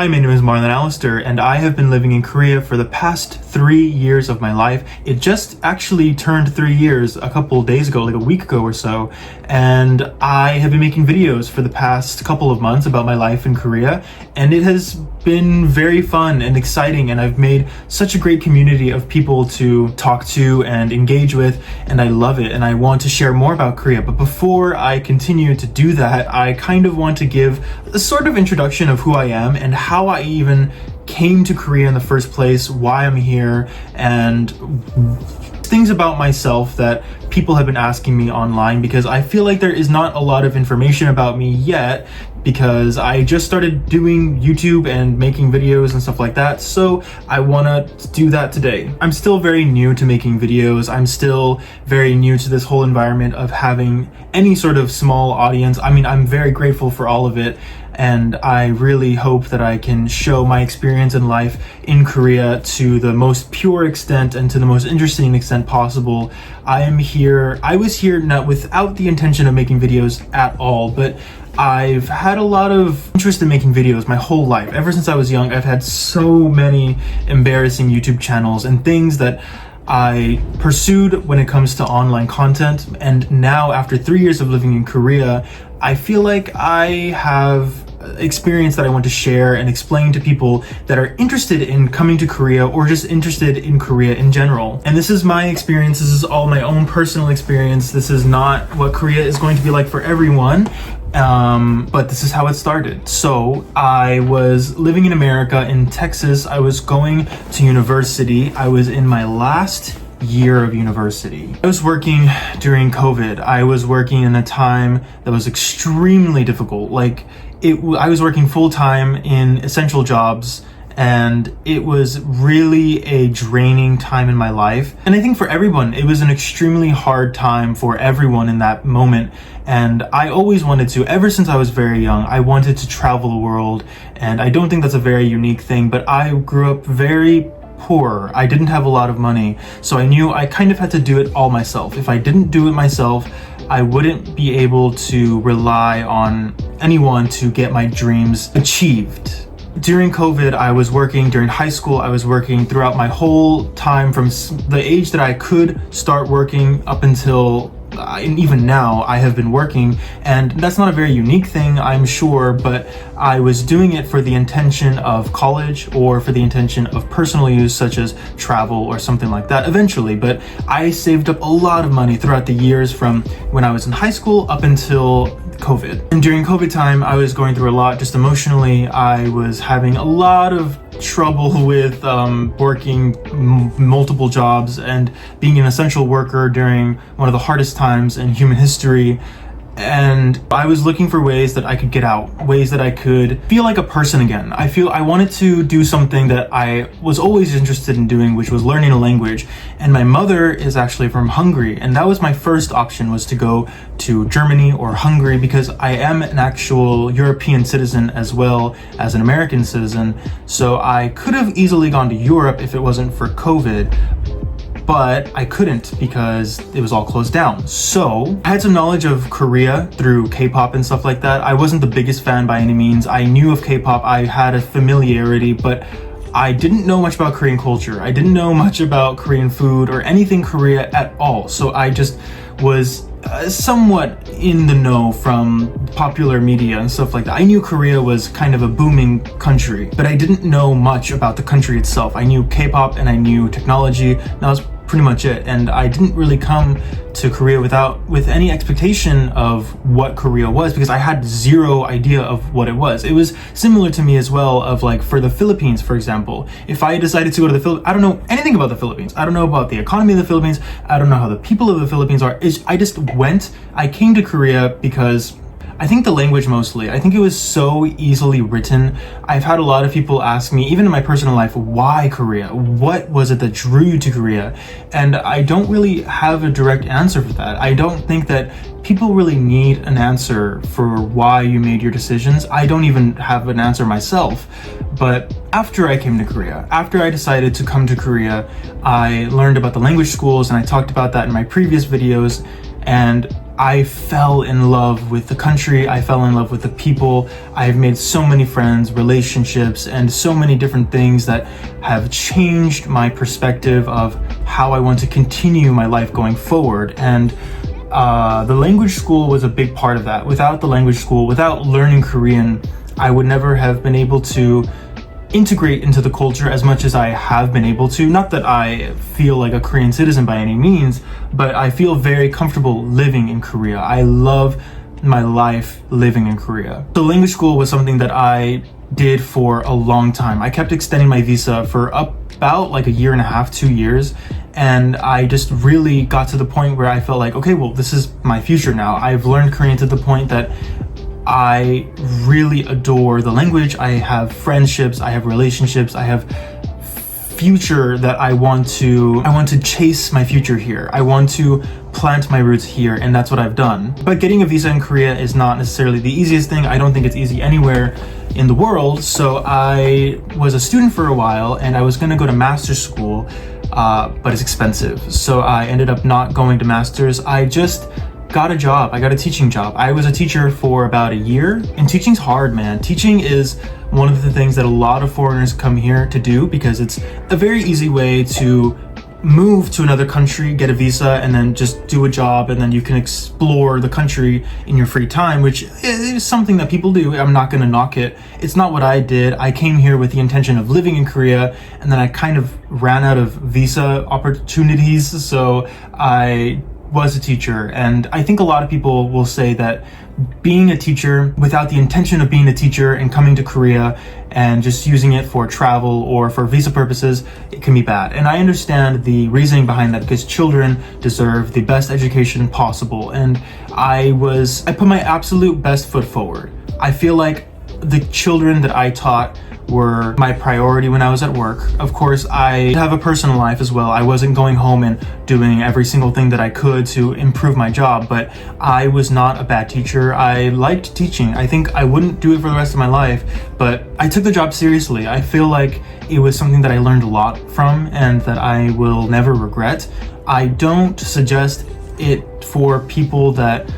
Hi, my name is Marlon Aleister, and I have been living in Korea for the past 3 years of my life. It just actually turned 3 years a couple of days ago, like a week ago or so, and I have been making videos for the past couple of months about my life in Korea, and it has been very fun and exciting, and I've made such a great community of people to talk to and engage with, and I love it, and I want to share more about Korea. But before I continue to do that, I kind of want to give a sort of introduction of who I am and how I even came to Korea in the first place, why I'm here, and things about myself that people have been asking me online, because I feel like there is not a lot of information about me yet, because I just started doing YouTube and making videos and stuff like that, so I want to do that today. I'm still very new to making videos. I'm still very new to this whole environment of having any sort of small audience. I mean, I'm very grateful for all of it, and I really hope that I can show my experience in life in Korea to the most pure extent and to the most interesting extent possible. I was here not without the intention of making videos at all, but I've had a lot of interest in making videos my whole life. Ever since I was young, I've had so many embarrassing YouTube channels and things that I pursued when it comes to online content. And now, after 3 years of living in Korea, I feel like I have experience that I want to share and explain to people that are interested in coming to Korea or just interested in Korea in general. And this is my experience. This is all my own personal experience. This is not what Korea is going to be like for everyone. But this is how it started. So I was living in America, in Texas. I was going to university. I was in my last year of university. I was working during COVID. I was working in a time that was extremely difficult. I was working full-time in essential jobs, and it was really a draining time in my life. And I think for everyone, it was an extremely hard time for everyone in that moment. And I always wanted to, ever since I was very young, I wanted to travel the world. And I don't think that's a very unique thing, but I grew up very poor. I didn't have a lot of money, so I knew I kind of had to do it all myself. If I didn't do it myself, I wouldn't be able to rely on anyone to get my dreams achieved. During COVID, I was working. During high school, I was working throughout my whole time from the age that I could start working up until and even now I have been working, and that's not a very unique thing, I'm sure, but I was doing it for the intention of college or for the intention of personal use, such as travel or something like that eventually. But I saved up a lot of money throughout the years from when I was in high school up until COVID. And during COVID time, I was going through a lot just emotionally. I was having a lot of trouble with working multiple jobs and being an essential worker during one of the hardest times in human history. And I was looking for ways that I could get out, ways that I could feel like a person again. I wanted to do something that I was always interested in doing, which was learning a language. And my mother is actually from Hungary, and that was my first option, was to go to Germany or Hungary, because I am an actual European citizen as well as an American citizen. So I could have easily gone to Europe if it wasn't for COVID, but I couldn't because it was all closed down. So I had some knowledge of Korea through K-pop and stuff like that. I wasn't the biggest fan by any means. I knew of K-pop, I had a familiarity, but I didn't know much about Korean culture. I didn't know much about Korean food or anything Korea at all. So I just was somewhat in the know from popular media and stuff like that. I knew Korea was kind of a booming country, but I didn't know much about the country itself. I knew K-pop and I knew technology. That was pretty much it. And I didn't really come to Korea with any expectation of what Korea was, because I had zero idea of what it was. It was similar to me as well, of like for the Philippines, for example. If I decided to go to the Philippines, I don't know anything about the Philippines. I don't know about the economy of the Philippines. I don't know how the people of the Philippines are. I just went. I came to Korea because I think the language mostly. I think it was so easily written. I've had a lot of people ask me, even in my personal life, why Korea? What was it that drew you to Korea? And I don't really have a direct answer for that. I don't think that people really need an answer for why you made your decisions. I don't even have an answer myself. But after I came to Korea, after I decided to come to Korea, I learned about the language schools, and I talked about that in my previous videos. And I fell in love with the country, I fell in love with the people. I've made so many friends, relationships, and so many different things that have changed my perspective of how I want to continue my life going forward. And the language school was a big part of that. Without the language school, without learning Korean, I would never have been able to integrate into the culture as much as I have been able to. Not that I feel like a Korean citizen by any means, but I feel very comfortable living in Korea. I love my life living in Korea. The language school was something that I did for a long time. I kept extending my visa for about like a year and a half, 2 years. And I just really got to the point where I felt like, okay, well, this is my future now. I've learned Korean to the point that I really adore the language. I have friendships, I have relationships, I have future that I want to chase my future here. I want to plant my roots here, and that's what I've done. But getting a visa in Korea is not necessarily the easiest thing. I don't think it's easy anywhere in the world. So I was a student for a while, and I was gonna go to master's school, but it's expensive. So I ended up not going to master's. I just got a job. I got a teaching job. I was a teacher for about a year, and teaching's hard, man. Teaching is one of the things that a lot of foreigners come here to do because it's a very easy way to move to another country, get a visa, and then just do a job, and then you can explore the country in your free time, which is something that people do. I'm not gonna knock it. It's not what I did. I came here with the intention of living in Korea, and then I kind of ran out of visa opportunities, so I was a teacher. And I think a lot of people will say that being a teacher without the intention of being a teacher and coming to Korea and just using it for travel or for visa purposes, it can be bad. And I understand the reasoning behind that because children deserve the best education possible. And I put my absolute best foot forward. I feel like the children that I taught were my priority when I was at work. Of course, I have a personal life as well. I wasn't going home and doing every single thing that I could to improve my job, but I was not a bad teacher. I liked teaching. I think I wouldn't do it for the rest of my life, but I took the job seriously. I feel like it was something that I learned a lot from and that I will never regret. I don't suggest it for people that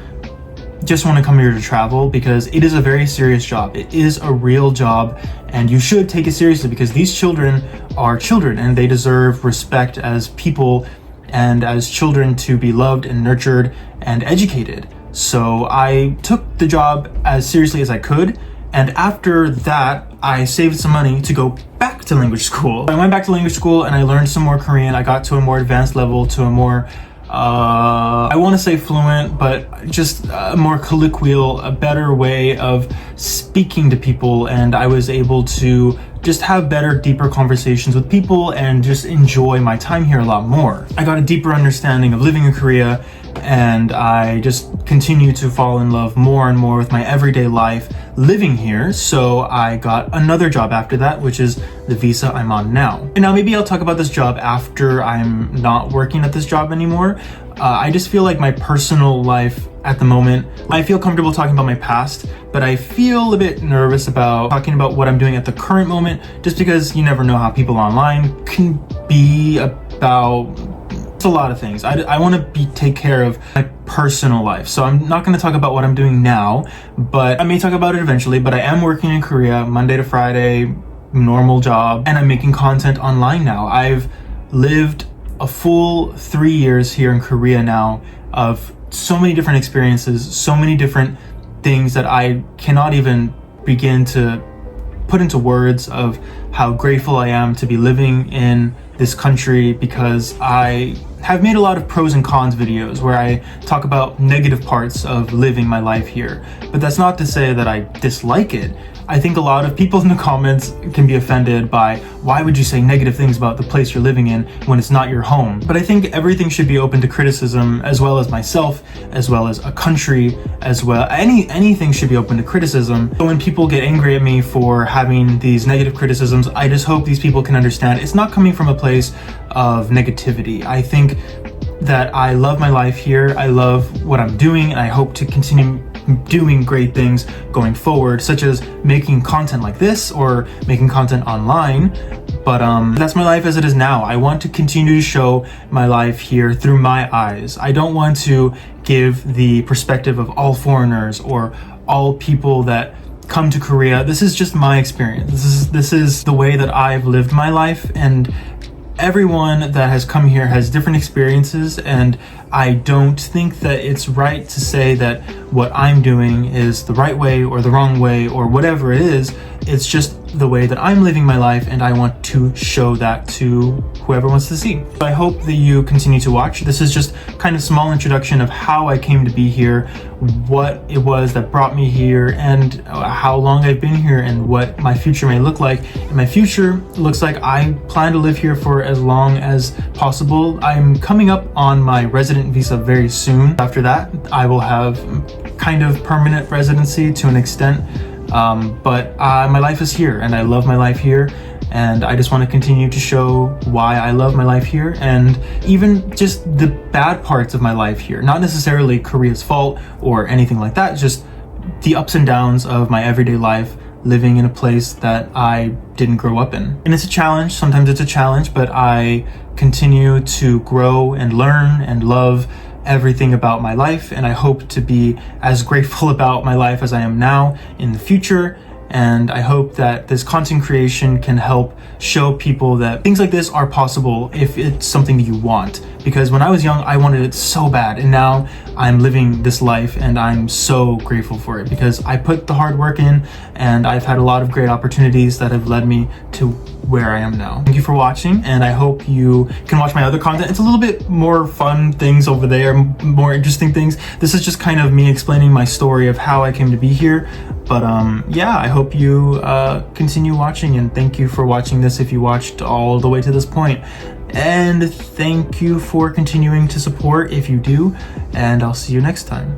just want to come here to travel because it is a very serious job. It is a real job, and you should take it seriously because these children are children and they deserve respect as people and as children to be loved and nurtured and educated. So I took the job as seriously as I could, and after that I saved some money to go back to language school. I went back to language school and I learned some more Korean. I got to a more advanced level, to a more I want to say fluent, but just a more colloquial, a better way of speaking to people, and I was able to just have better, deeper conversations with people and just enjoy my time here a lot more. I got a deeper understanding of living in Korea, and I just continue to fall in love more and more with my everyday life living here. So I got another job after that, which is the visa I'm on now. And now maybe I'll talk about this job after I'm not working at this job anymore. I just feel like my personal life at the moment, I feel comfortable talking about my past, but I feel a bit nervous about talking about what I'm doing at the current moment, just because you never know how people online can be about a lot of things. I want to take care of my personal life, so I'm not going to talk about what I'm doing now, but I may talk about it eventually. But I am working in Korea Monday to Friday, normal job, and I'm making content online now. I've lived a full 3 years here in Korea now of so many different experiences, so many different things that I cannot even begin to put into words of how grateful I am to be living in this country, because I have made a lot of pros and cons videos where I talk about negative parts of living my life here. But that's not to say that I dislike it. I think a lot of people in the comments can be offended by, why would you say negative things about the place you're living in when it's not your home? But I think everything should be open to criticism, as well as myself, as well as a country, as well. Anything should be open to criticism. So when people get angry at me for having these negative criticisms, I just hope these people can understand it's not coming from a place of negativity. I think that I love my life here. I love what I'm doing, and I hope to continue doing great things going forward, such as making content like this or making content online. But that's my life as it is now. I want to continue to show my life here through my eyes. I don't want to give the perspective of all foreigners or all people that come to Korea. This is just my experience. This is the way that I've lived my life, and everyone that has come here has different experiences, and I don't think that it's right to say that what I'm doing is the right way or the wrong way or whatever it is. It's just the way that I'm living my life, and I want to show that to whoever wants to see. I hope that you continue to watch. This is just kind of small introduction of how I came to be here, what it was that brought me here, and how long I've been here, and what my future may look like. And my future looks like I plan to live here for as long as possible. I'm coming up on my resident visa very soon. After that, I will have kind of permanent residency to an extent. But my life is here, and I love my life here, and I just want to continue to show why I love my life here, and even just the bad parts of my life here. Not necessarily Korea's fault or anything like that, just the ups and downs of my everyday life living in a place that I didn't grow up in. And it's a challenge, sometimes it's a challenge, but I continue to grow and learn and love everything about my life, and I hope to be as grateful about my life as I am now in the future. And I hope that this content creation can help show people that things like this are possible if it's something that you want. Because when I was young, I wanted it so bad, and now I'm living this life, and I'm so grateful for it because I put the hard work in, and I've had a lot of great opportunities that have led me to where I am now. Thank you for watching, and I hope you can watch my other content. It's a little bit more fun things over there, more interesting things. This is just kind of me explaining my story of how I came to be here. But yeah, I hope you continue watching, and thank you for watching this if you watched all the way to this point. And thank you for continuing to support if you do, and I'll see you next time.